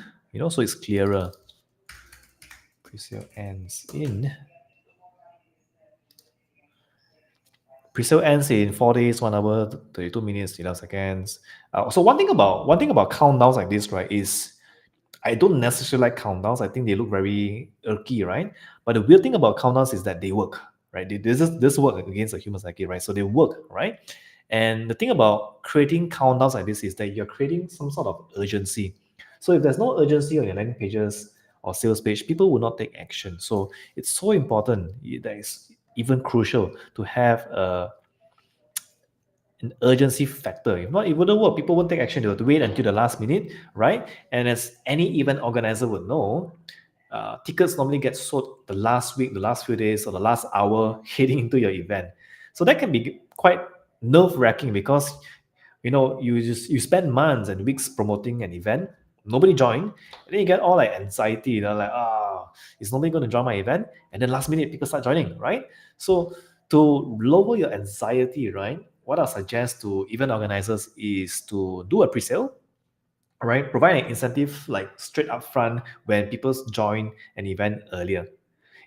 so it's clearer. Pre-sale ends in. Pre-sale ends in 4 days, 1 hour, 32 minutes, 11 seconds. So one thing about countdowns like this, right, is I don't necessarily like countdowns. I think they look very irky, right? But the weird thing about countdowns is that they work, right? This work against a human psyche, right? So they work, right? And the thing about creating countdowns like this is that you're creating some sort of urgency. So if there's no urgency on your landing pages or sales page, people will not take action. So it's so important. That is even crucial to have an urgency factor. If not, it wouldn't work. People won't take action. They would wait until the last minute, right? And as any event organizer would know, tickets normally get sold the last week, the last few days, or the last hour heading into your event. So that can be quite nerve wracking because you spend months and weeks promoting an event, nobody joined, and then you get all like anxiety, like is nobody going to join my event? And then last minute people start joining, right? So to lower your anxiety, right, what I suggest to event organizers is to do a pre-sale, right? Provide an incentive like straight up front when people join an event earlier.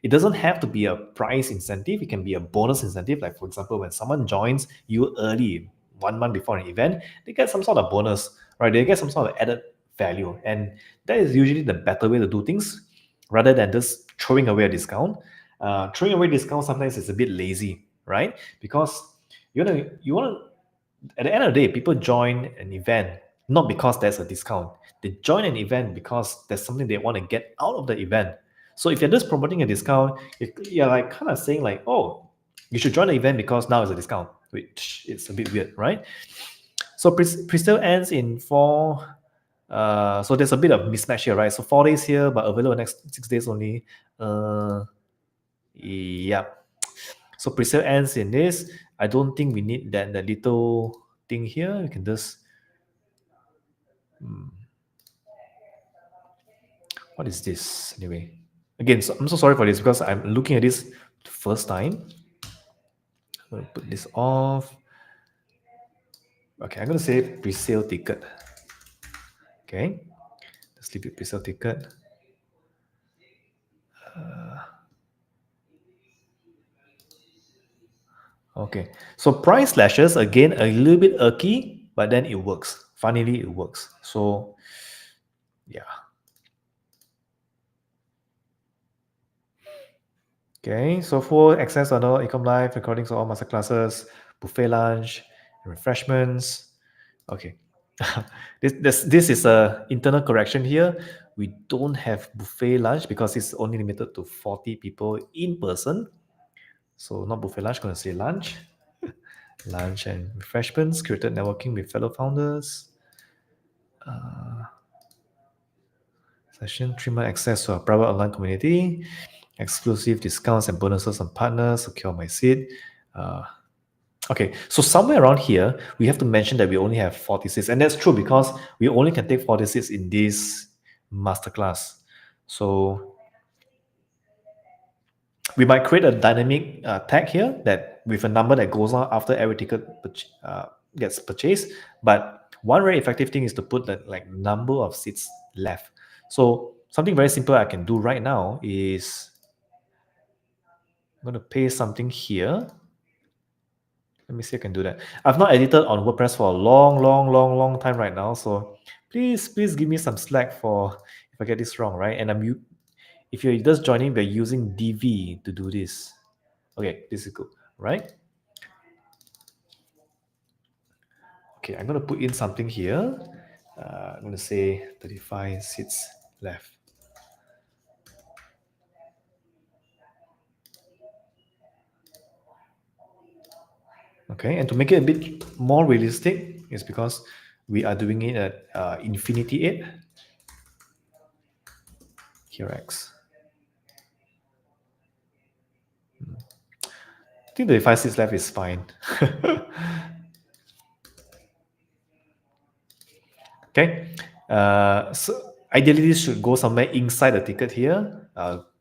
It doesn't have to be a price incentive. It can be a bonus incentive. Like, for example, when someone joins you early, 1 month before an event, they get some sort of bonus, right? They get some sort of added value. And that is usually the better way to do things rather than just throwing away a discount. Throwing away discount sometimes is a bit lazy, right? Because you want to at the end of the day, people join an event not because there's a discount. They join an event because there's something they want to get out of the event. So if you're just promoting a discount, you're like kind of saying like, oh, you should join the event because now it's a discount, which is a bit weird, right? So pre-sale ends in four. So there's a bit of mismatch here, right? So 4 days here, but available next 6 days only. Yeah. So pre-sale ends in this. I don't think we need that little thing here. We can just what is this anyway? Again, so I'm so sorry for this because I'm looking at this the first time. I'm gonna put this off. Okay, I'm gonna say pre-sale ticket. Okay, let's leave it pre-sale ticket. Okay, so price slashes again a little bit irky, but then it works. Funnily, it works. So yeah. Okay, so for access on all Ecom Live, recordings of all masterclasses, buffet lunch, refreshments. Okay. This is a internal correction here. We don't have buffet lunch because it's only limited to 40 people in person. So not buffet lunch, gonna say lunch. Lunch and refreshments, curated networking with fellow founders. Session 3-month access to our private online community, exclusive discounts and bonuses on partners, secure my seat. Uh, okay, so somewhere around here, we have to mention that we only have 40 seats. And that's true because we only can take 40 seats in this masterclass. So we might create a dynamic tag here that with a number that goes on after every ticket gets purchased. But one very effective thing is to put the like number of seats left. So something very simple I can do right now is I'm going to paste something here. Let me see if I can do that. I've not edited on WordPress for a long time right now. So please give me some slack for if I get this wrong, right? And if you're just joining, we're using DV to do this. Okay, this is good, right? Okay, I'm going to put in something here. I'm going to say 35 seats left. Okay, and to make it a bit more realistic is because we are doing it at infinity 8. Here X. I think 35 seats left is fine. Okay. So ideally, this should go somewhere inside the ticket here.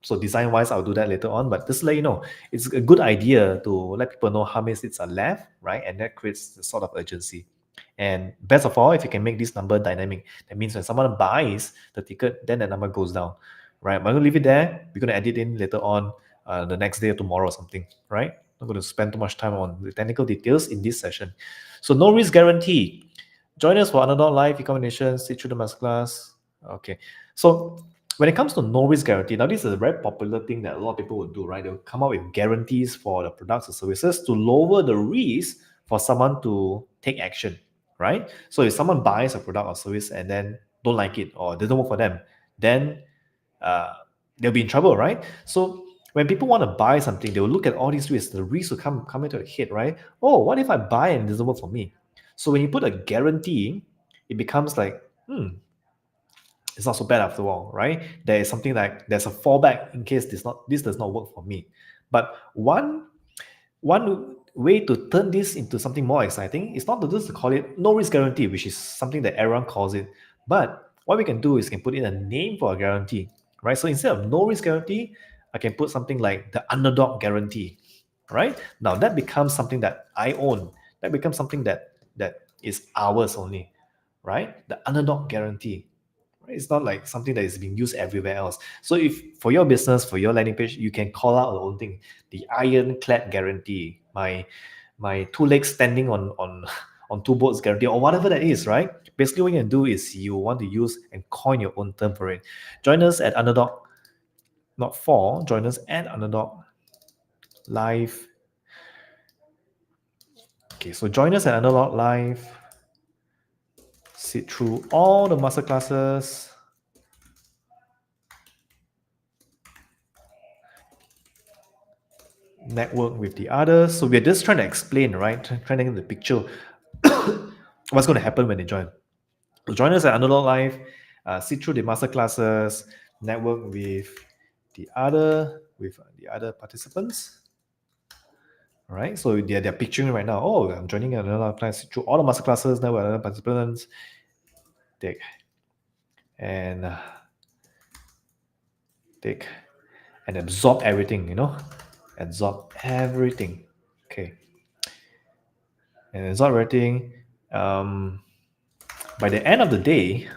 So design wise, I'll do that later on. But just to let you know, it's a good idea to let people know how many seats are left, right? And that creates a sort of urgency. And best of all, if you can make this number dynamic, that means when someone buys the ticket, then the number goes down, right? I'm going to leave it there. We're going to edit in later on the next day or tomorrow or something, right? Not going to spend too much time on the technical details in this session. So no risk guarantee. Join us for Underdog Live e-combination, sit through the masterclass. Okay. So when it comes to no risk guarantee, now this is a very popular thing that a lot of people would do, right? They'll come up with guarantees for the products or services to lower the risk for someone to take action, right? So if someone buys a product or service and then don't like it or doesn't work for them, then uh, they'll be in trouble, right? So when people want to buy something, they will look at all these risks. The risks will come into their head, right? Oh, what if I buy and it doesn't work for me? So when you put a guarantee, it becomes like, it's not so bad after all, right? There is something like there's a fallback in case this does not work for me. But one way to turn this into something more exciting is not to just call it no risk guarantee, which is something that everyone calls it. But what we can do is can put in a name for a guarantee, right? So instead of no risk guarantee, I can put something like the underdog guarantee, right? Now that becomes something that I own. That becomes something that is ours only, right? The underdog guarantee. Right? It's not like something that is being used everywhere else. So if for your business, for your landing page, you can call out your own thing, the ironclad guarantee, my two legs standing on on two boats guarantee, or whatever that is, right? Basically, what you can do is you want to use and coin your own term for it. Join us at Underdog, not for, join us at Underdog Live. Okay, so join us at Underdog Live. Sit through all the masterclasses. Network with the others. So we're just trying to explain, right? Trying to get the picture what's going to happen when they join. So join us at Underdog Live, sit through the master classes, network the other participants. All right, so they're picturing right now. Oh, I'm joining another class, sit through all the master classes, network with other participants. Take and take and absorb everything, absorb everything. Okay, and absorb everything. By the end of the day,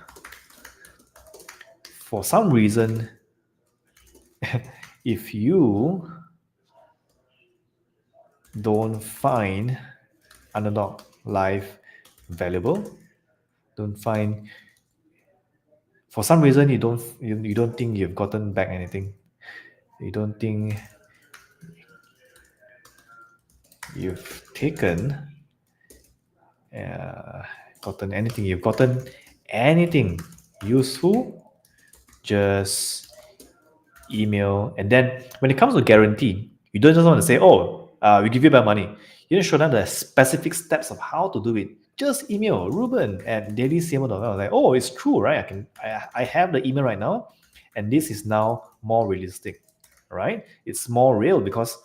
for some reason, if you don't find Underdog Live valuable, don't find for some reason you don't think you've gotten back anything, you don't think you've taken gotten anything, you've gotten anything useful, just email. And then when it comes to guarantee, you don't just want to say, oh, we give you back money. You need to show them the specific steps of how to do it. Just email Reuben at DailyCMO.com. Like, oh, it's true, right? I have the email right now, and this is now more realistic, right? It's more real because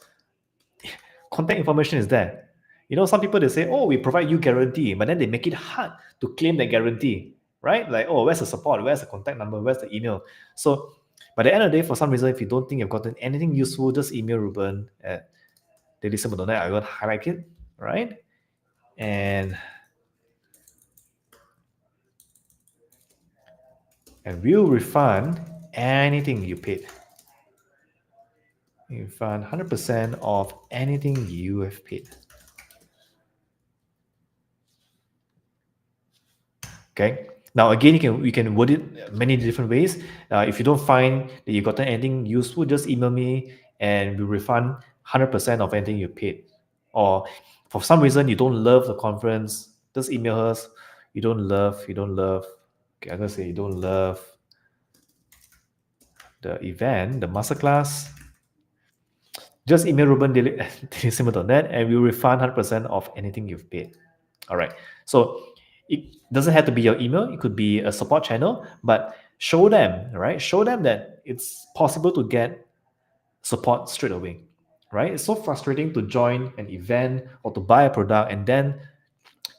contact information is there. You know, some people they say, oh, we provide you guarantee, but then they make it hard to claim that guarantee, right? Like, oh, where's the support? Where's the contact number? Where's the email? So by the end of the day, for some reason, if you don't think you've gotten anything useful, just email Reuben at dailysimple.net. I will highlight it, right? And we'll refund anything you paid. Refund 100% of anything you have paid. Okay. Now again, we can word it many different ways. If you don't find that you gotten anything useful, just email me and we refund 100% of anything you paid. Or for some reason you don't love the conference, just email us. You don't love. Okay, I'm gonna say you don't love the event, the masterclass. Just email Reuben dailysimple.net and we'll refund 100% of anything you've paid. All right. So it doesn't have to be your email. It could be a support channel, but show them, right? Show them that it's possible to get support straight away, right? It's so frustrating to join an event or to buy a product and then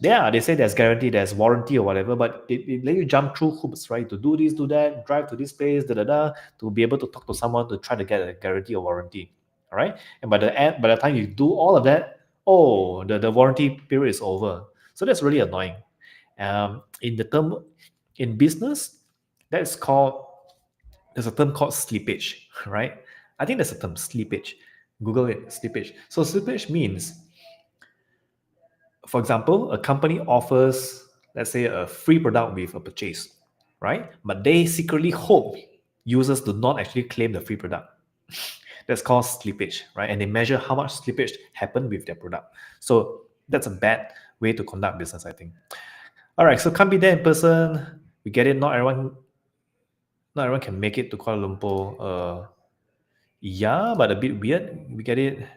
yeah, they say there's guarantee, there's warranty or whatever, but they let you jump through hoops, right? To do this, do that, drive to this place, to be able to talk to someone to try to get a guarantee or warranty. All right. And by the time you do all of that, oh, the warranty period is over. So that's really annoying. In the term in business, that's called there's a term called slippage, right? I think there's a term slippage. Google it, slippage. So slippage means, for example, a company offers, let's say, a free product with a purchase, right? But they secretly hope users do not actually claim the free product. That's called slippage, right? And they measure how much slippage happened with their product. So that's a bad way to conduct business, I think. All right, so can't be there in person. We get it. Not everyone can make it to Kuala Lumpur. Yeah, but a bit weird. We get it.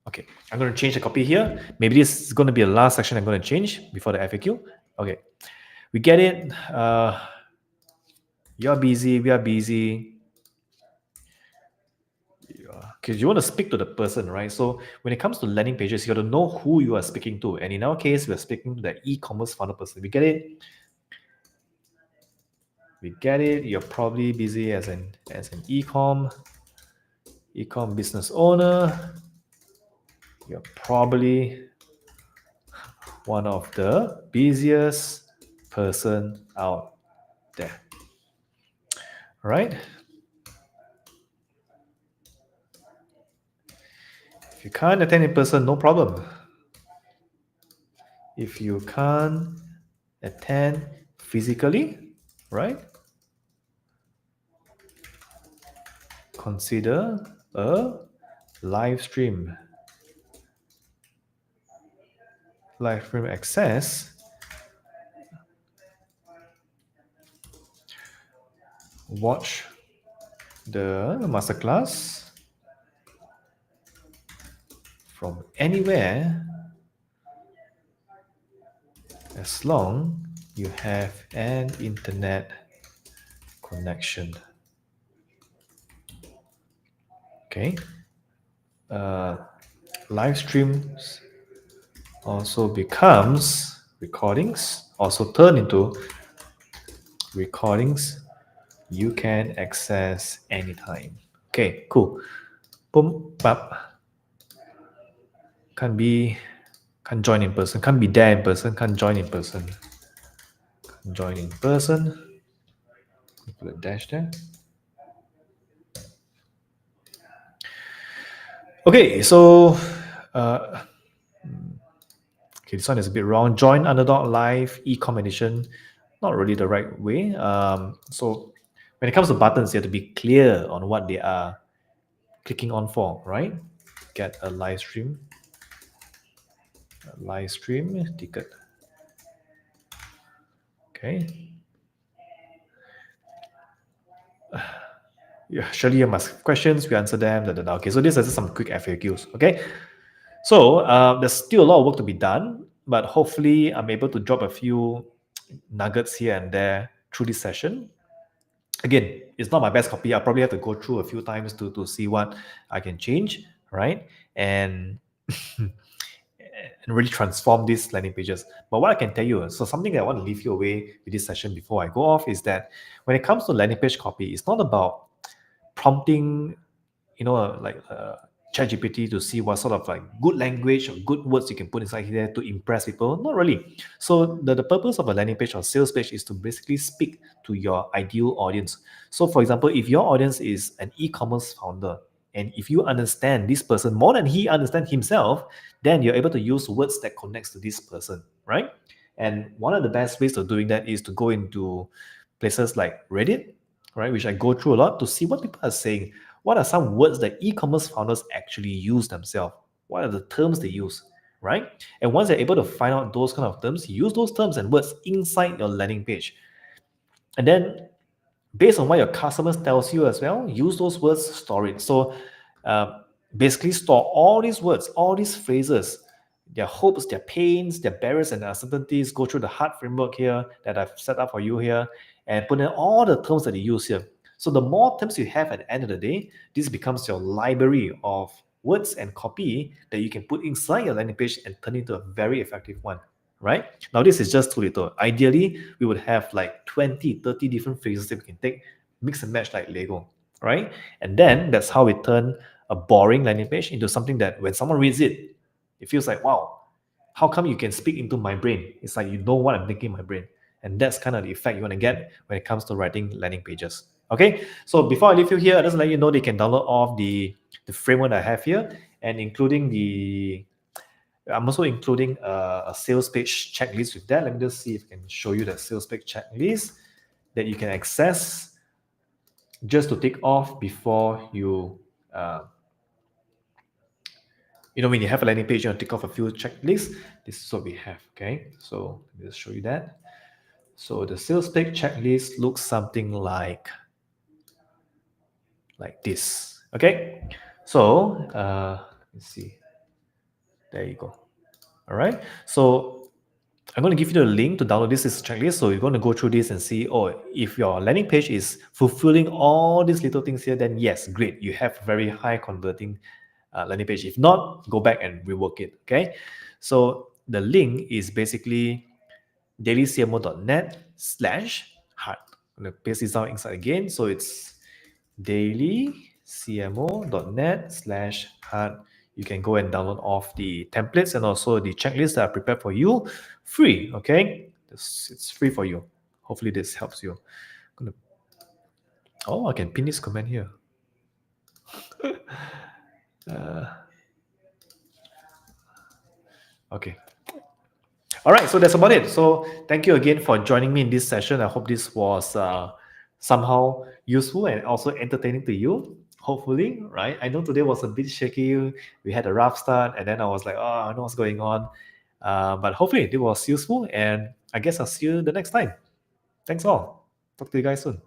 Okay, I'm going to change the copy here. Maybe this is going to be the last section I'm going to change before the FAQ. Okay, we get it. You're busy. We are busy. Because you want to speak to the person, right? So when it comes to landing pages, you got to know who you are speaking to. And in our case, we're speaking to the e-commerce founder person. We get it. We get it. You're probably busy as an e-com business owner. You're probably one of the busiest person out there. All right. If you can't attend in person, no problem. If you can't attend physically, right? Consider a live stream. Live stream access. Watch the masterclass from anywhere as long you have an internet connection. Okay. Live streams also becomes recordings, also turn into recordings you can access anytime. Okay, cool. Boom, bap. Can't join in person, can't be there in person, can't join in person. Can't join in person. Put a dash there. Okay, so okay, this one is a bit wrong. Join Underdog Live e-com edition. Not really the right way. So when it comes to buttons, you have to be clear on what they are clicking on for, right? Get a live stream ticket. Okay. Yeah, surely you must have questions. We answer them. Da, da, da. Okay, so these are just some quick FAQs. Okay. So there's still a lot of work to be done, but hopefully I'm able to drop a few nuggets here and there through this session. Again, it's not my best copy. I probably have to go through a few times to see what I can change, right? And and really transform these landing pages. But what I can tell you, so something that I want to leave you away with this session before I go off is that when it comes to landing page copy, it's not about prompting, like ChatGPT to see what sort of like good language or good words you can put inside here to impress people. Not really. So the purpose of a landing page or sales page is to basically speak to your ideal audience. So for example, if your audience is an e-commerce founder, and if you understand this person more than he understands himself, then you're able to use words that connects to this person, right? And one of the best ways of doing that is to go into places like Reddit, right, which I go through a lot to see what people are saying. What are some words that e-commerce founders actually use themselves? What are the terms they use, right? And once they're able to find out those kind of terms, use those terms and words inside your landing page. And then based on what your customers tells you as well, use those words, store it. So basically store all these words, all these phrases, their hopes, their pains, their barriers and uncertainties, go through the hard framework here that I've set up for you here, and put in all the terms that you use here. So the more terms you have at the end of the day, this becomes your library of words and copy that you can put inside your landing page and turn into a very effective one, right? Now, this is just too little. Ideally, we would have like 20, 30 different phrases that we can take, mix and match like Lego, right? And then that's how we turn a boring landing page into something that when someone reads it, it feels like, wow, how come you can speak into my brain? It's like you know what I'm thinking in my brain. And that's kind of the effect you want to get when it comes to writing landing pages. Okay, so before I leave you here, I just let you know they can download off the framework I have here, and including I'm also including a sales page checklist with that. Let me just see if I can show you that sales page checklist that you can access just to tick off before you, when you have a landing page, you want to tick off a few checklists. This is what we have, okay? So let me just show you that. So the sales page checklist looks something like this, okay? So let me see. There you go. All right. So I'm going to give you the link to download this checklist. So you're going to go through this and see, oh, if your landing page is fulfilling all these little things here, then yes, great. You have very high converting landing page. If not, go back and rework it. Okay. So the link is basically dailycmo.net/heart. I'm going to paste this down inside again. So it's dailycmo.net/heart. You can go and download off the templates and also the checklist that I prepared for you free. Okay, it's free for you. Hopefully this helps you. I can pin this comment here. Okay. All right, so that's about it. So thank you again for joining me in this session. I hope this was somehow useful and also entertaining to you. Hopefully, right? I know today was a bit shaky. We had a rough start, and then I was like, oh, I know what's going on. But hopefully it was useful, and I guess I'll see you the next time. Thanks all. Talk to you guys soon.